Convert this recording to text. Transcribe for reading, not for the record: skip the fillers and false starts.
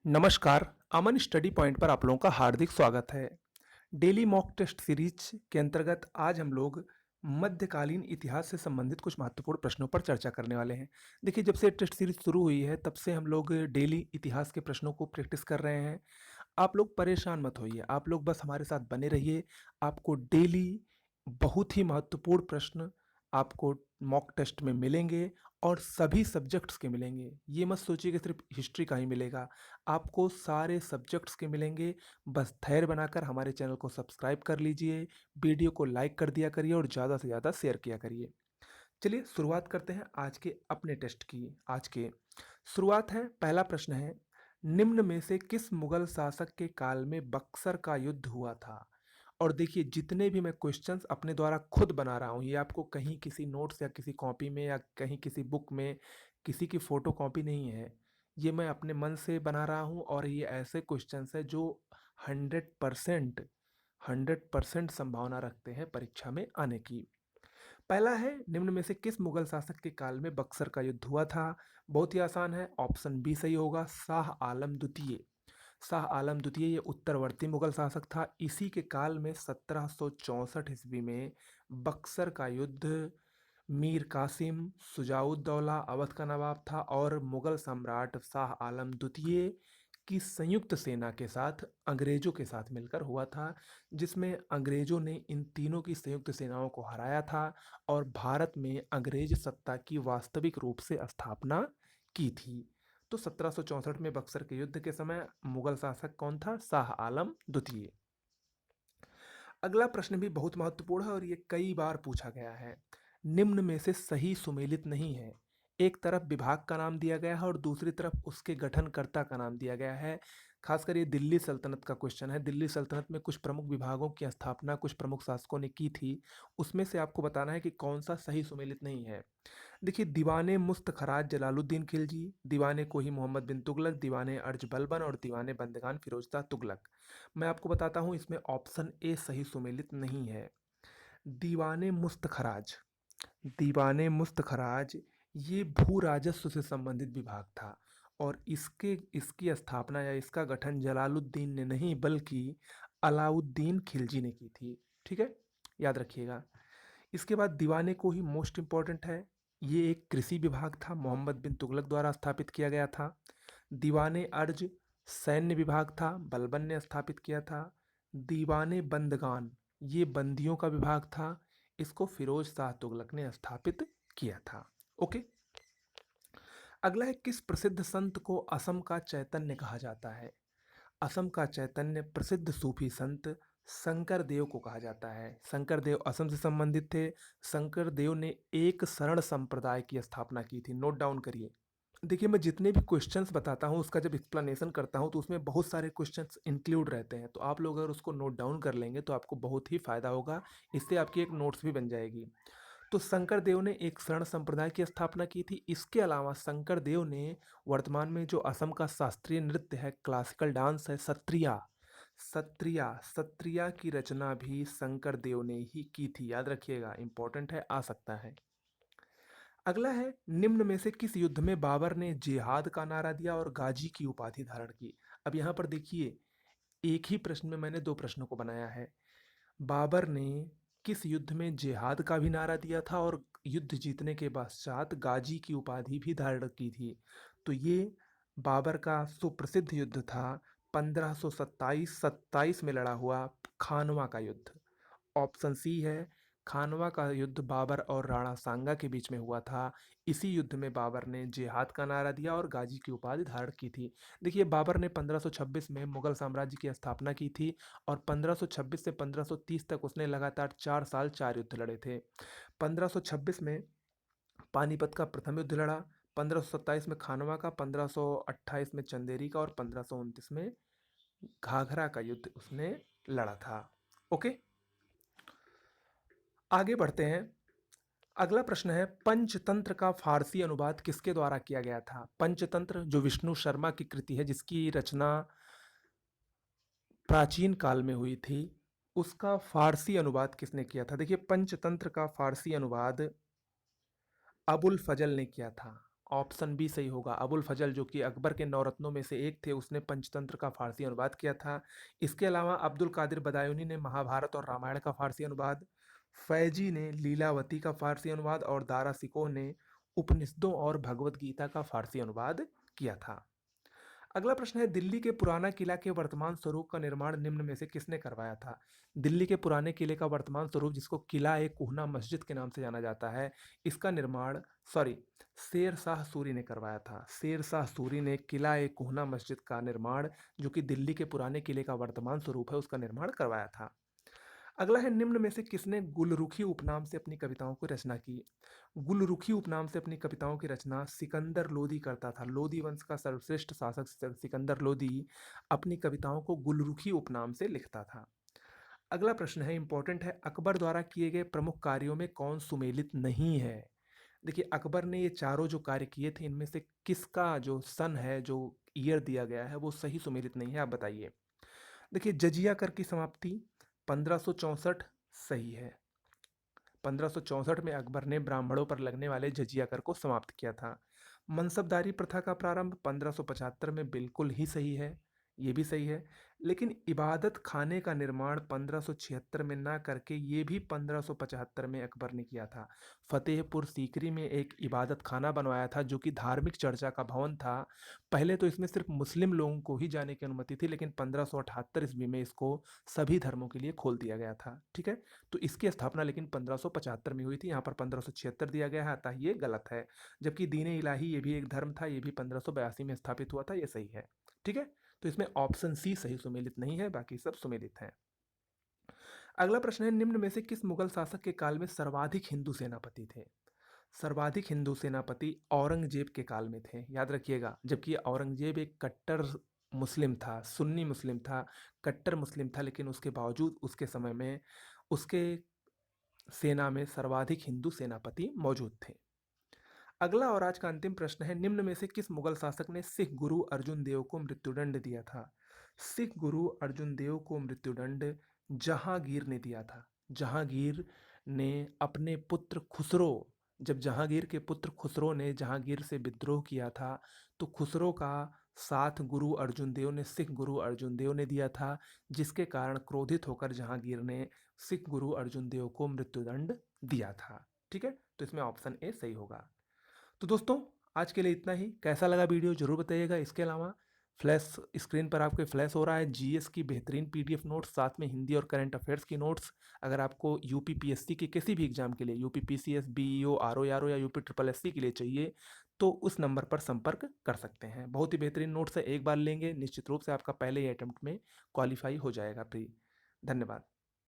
नमस्कार, अमन study point पर आप लोगों का हार्दिक स्वागत है। डेली मॉक टेस्ट सीरीज के अंतर्गत आज हम लोग मध्यकालीन इतिहास से संबंधित कुछ महत्वपूर्ण प्रश्नों पर चर्चा करने वाले हैं। देखिए, जब से टेस्ट सीरीज शुरू हुई है तब से हम लोग डेली इतिहास के प्रश्नों को प्रैक्टिस कर रहे हैं। आप लोग परेशान मत होइए, आप लोग बस हमारे साथ बने रहिए। आपको डेली बहुत ही महत्वपूर्ण प्रश्न आपको मॉक टेस्ट में मिलेंगे और सभी सब्जेक्ट्स के मिलेंगे। ये मत सोचिए कि सिर्फ हिस्ट्री का ही मिलेगा, आपको सारे सब्जेक्ट्स के मिलेंगे। बस धैर्य बनाकर हमारे चैनल को सब्सक्राइब कर लीजिए, वीडियो को लाइक कर दिया करिए और ज़्यादा से ज़्यादा शेयर किया करिए। चलिए शुरुआत करते हैं आज के अपने टेस्ट की। आज के शुरुआत है, पहला प्रश्न है, निम्न में से किस मुगल शासक के काल में बक्सर का युद्ध हुआ था? और देखिए, जितने भी मैं क्वेश्चंस अपने द्वारा खुद बना रहा हूँ, ये आपको कहीं किसी नोट्स या किसी कॉपी में या कहीं किसी बुक में किसी की फ़ोटो कॉपी नहीं है। ये मैं अपने मन से बना रहा हूँ और ये ऐसे क्वेश्चंस हैं जो 100% 100% संभावना रखते हैं परीक्षा में आने की। पहला है, निम्न में से किस मुगल शासक के काल में बक्सर का युद्ध हुआ था? बहुत ही आसान है, ऑप्शन बी सही होगा, शाह आलम द्वितीय। शाह आलम द्वितीय ये उत्तरवर्ती मुगल शासक था। इसी के काल में 1764 ईस्वी में बक्सर का युद्ध मीर कासिम, शुजाउद्दौला अवध का नवाब था और मुगल सम्राट शाह आलम द्वितीय की संयुक्त सेना के साथ अंग्रेजों के साथ मिलकर हुआ था, जिसमें अंग्रेजों ने इन तीनों की संयुक्त सेनाओं को हराया था और भारत में अंग्रेज सत्ता की वास्तविक रूप से स्थापना की थी। तो 1764 में बक्सर के युद्ध के समय मुगल शासक कौन था? शाह आलम द्वितीय। अगला प्रश्न भी बहुत महत्वपूर्ण है और ये कई बार पूछा गया है। निम्न में से सही सुमेलित नहीं है। एक तरफ विभाग का नाम दिया गया है और दूसरी तरफ उसके गठनकर्ता का नाम दिया गया है। खासकर ये दिल्ली सल्तनत का क्वेश्चन है। दिल्ली सल्तनत में कुछ प्रमुख विभागों की स्थापना कुछ प्रमुख शासकों ने की थी। उसमें से आपको बताना है कि कौन सा सही सुमेलित नहीं है। देखिए, दीवाने मुस्त खराज जलालुद्दीन खिलजी, दीवाने कोही मोहम्मद बिन तुगलक, दीवाने अर्ज बलबन और दीवाने बंदगान फिरोजशाह तुगलक। मैं आपको बताता हूँ, इसमें ऑप्शन ए सही सुमेलित नहीं है। दीवाने मुस्त खराज, दीवाने मुस्त खराज ये भू राजस्व से संबंधित विभाग था और इसके इसकी स्थापना या इसका गठन जलालुद्दीन ने नहीं बल्कि अलाउद्दीन खिलजी ने की थी। ठीक है, याद रखिएगा। इसके बाद दीवाने को ही मोस्ट इंपॉर्टेंट है। ये एक कृषि विभाग था, मोहम्मद बिन तुगलक द्वारा स्थापित किया गया था। दीवाने अर्ज सैन्य विभाग था, बलबन ने स्थापित किया था। दीवाने बंदगान ये बंदियों का विभाग था, इसको फिरोज शाह तुगलक ने स्थापित किया था। ओके, अगला है, किस प्रसिद्ध संत को असम का चैतन्य कहा जाता है? असम का चैतन्य प्रसिद्ध सूफी संत शंकर देव को कहा जाता है। शंकर देव असम से संबंधित थे। शंकर देव ने एक शरण संप्रदाय की स्थापना की थी। नोट डाउन करिए। देखिए, मैं जितने भी क्वेश्चंस बताता हूँ उसका जब एक्सप्लेनेशन करता हूँ तो उसमें बहुत सारे क्वेश्चंस इंक्लूड रहते हैं, तो आप लोग अगर उसको नोट डाउन कर लेंगे तो आपको बहुत ही फायदा होगा। इससे आपकी एक नोट्स भी बन जाएगी। तो शंकर देव ने एक शरण संप्रदाय की स्थापना की थी। इसके अलावा शंकर देव ने वर्तमान में जो असम का शास्त्रीय नृत्य है, क्लासिकल डांस है, सत्रिया, सत्रिया सत्रिया की रचना भी शंकर देव ने ही की थी। याद रखिएगा, इंपॉर्टेंट है, आ सकता है। अगला है, निम्न में से किस युद्ध में बाबर ने जिहाद का नारा दिया और गाजी की उपाधि धारण की? अब यहाँ पर देखिए, एक ही प्रश्न में मैंने दो प्रश्नों को बनाया है। बाबर ने किस युद्ध में जिहाद का भी नारा दिया था और युद्ध जीतने के पश्चात गाजी की उपाधि भी धारण की थी? तो ये बाबर का सुप्रसिद्ध युद्ध था, 1527 में लड़ा हुआ खानवा का युद्ध। ऑप्शन सी है, खानवा का युद्ध बाबर और राणा सांगा के बीच में हुआ था। इसी युद्ध में बाबर ने जिहाद का नारा दिया और गाजी की उपाधि धारण की थी। देखिए, बाबर ने 1526 में मुगल साम्राज्य की स्थापना की थी और 1526 से 1530 तक उसने लगातार 4 साल 4 युद्ध लड़े थे। 1526 में पानीपत का प्रथम युद्ध लड़ा, 1527 में खानवा का, 1528 में चंदेरी का और 1529 में घाघरा का युद्ध उसने लड़ा था। ओके, आगे बढ़ते हैं। अगला प्रश्न है, पंचतंत्र का फारसी अनुवाद किसके द्वारा किया गया था? पंचतंत्र जो विष्णु शर्मा की कृति है, जिसकी रचना प्राचीन काल में हुई थी, उसका फारसी अनुवाद किसने किया था? देखिए, पंचतंत्र का फारसी अनुवाद अबुल फजल ने किया था। ऑप्शन बी सही होगा। अबुल फजल जो कि अकबर के नौरत्नों में से एक थे, उसने पंचतंत्र का फारसी अनुवाद किया था। इसके अलावा अब्दुल कादिर बदायूनी ने महाभारत और रामायण का फारसी अनुवाद, फैजी ने लीलावती का फारसी अनुवाद और दारा सिकोह ने उपनिषदों और भगवत गीता का फारसी अनुवाद किया था। अगला प्रश्न है, दिल्ली के पुराना किला के वर्तमान स्वरूप का निर्माण निम्न में से किसने करवाया था? दिल्ली के पुराने किले का वर्तमान स्वरूप, जिसको किला ए कुहना मस्जिद के नाम से जाना जाता है, इसका निर्माण शेर शाह सूरी ने करवाया था। शेर शाह सूरी ने किला ए कुहना मस्जिद का निर्माण, जो कि दिल्ली के पुराने किले का वर्तमान स्वरूप है, उसका निर्माण करवाया था। अगला है, निम्न में से किसने गुलरुखी उपनाम से अपनी कविताओं की रचना की? गुलरुखी उपनाम से अपनी कविताओं की रचना सिकंदर लोदी करता था। लोदी वंश का सर्वश्रेष्ठ शासक सिकंदर लोदी अपनी कविताओं को गुलरुखी उपनाम से लिखता था। अगला प्रश्न है, इंपॉर्टेंट है, अकबर द्वारा किए गए प्रमुख कार्यों में कौन सुमेलित नहीं है? देखिए, अकबर ने ये चारों जो कार्य किए थे, इनमें से किसका जो सन है, जो ईयर दिया गया है, वो सही सुमेलित नहीं है? आप बताइए। देखिए, जजिया कर की समाप्ति 1564 सही है। 1564 में अकबर ने ब्राह्मणों पर लगने वाले जजिया कर को समाप्त किया था। मनसबदारी प्रथा का प्रारंभ 1575 में बिल्कुल ही सही है, ये भी सही है। लेकिन इबादत खाने का निर्माण 1576 में ना करके ये भी 1575 में अकबर ने किया था। फतेहपुर सीकरी में एक इबादत खाना बनवाया था, जो कि धार्मिक चर्चा का भवन था। पहले तो इसमें सिर्फ मुस्लिम लोगों को ही जाने की अनुमति थी, लेकिन 1578 ईस्वी में इसको सभी धर्मों के लिए खोल दिया गया था। ठीक है, तो इसकी स्थापना लेकिन 1575 में हुई थी, यहाँ पर 1576 दिया गया है, अतः ये गलत है। जबकि दीन इलाही ये भी एक धर्म था, ये भी 1582 में स्थापित हुआ था, ये सही है। ठीक है, तो इसमें ऑप्शन सी सही सुमेलित नहीं है, बाकी सब सुमेलित हैं। अगला प्रश्न है, निम्न में से किस मुगल शासक के काल में सर्वाधिक हिंदू सेनापति थे? सर्वाधिक हिंदू सेनापति औरंगजेब के काल में थे, याद रखिएगा। जबकि औरंगजेब एक कट्टर मुस्लिम था, सुन्नी मुस्लिम था, कट्टर मुस्लिम था, लेकिन उसके बावजूद उसके समय में उसके सेना में सर्वाधिक हिंदू सेनापति मौजूद थे। अगला और आज का अंतिम प्रश्न है, निम्न में से किस मुगल शासक ने सिख गुरु अर्जुन देव को मृत्युदंड दिया था? सिख गुरु अर्जुन देव को मृत्युदंड जहांगीर ने दिया था। जहांगीर ने अपने पुत्र खुसरो, जब जहांगीर के पुत्र खुसरो ने जहांगीर से विद्रोह किया था, तो खुसरो का साथ गुरु अर्जुन देव ने, सिख गुरु अर्जुन देव ने दिया था, जिसके कारण क्रोधित होकर जहांगीर ने सिख गुरु अर्जुन देव को मृत्युदंड दिया था। ठीक है, तो इसमें ऑप्शन ए सही होगा। तो दोस्तों, आज के लिए इतना ही। कैसा लगा वीडियो जरूर बताइएगा। इसके अलावा फ्लैश स्क्रीन पर आपके फ्लैश हो रहा है जीएस की बेहतरीन पीडीएफ नोट्स, साथ में हिंदी और करंट अफेयर्स की नोट्स। अगर आपको यूपी पीएससी के किसी भी एग्जाम के लिए, यूपी पीसीएस, बीईओ, आरओ या यूपी ट्रिपल एससी के लिए चाहिए, तो उस नंबर पर संपर्क कर सकते हैं। बहुत ही बेहतरीन नोट्स है, एक बार लेंगे निश्चित रूप से आपका पहले ही अटेम्प्ट में क्वालिफाई हो जाएगा प्री। धन्यवाद।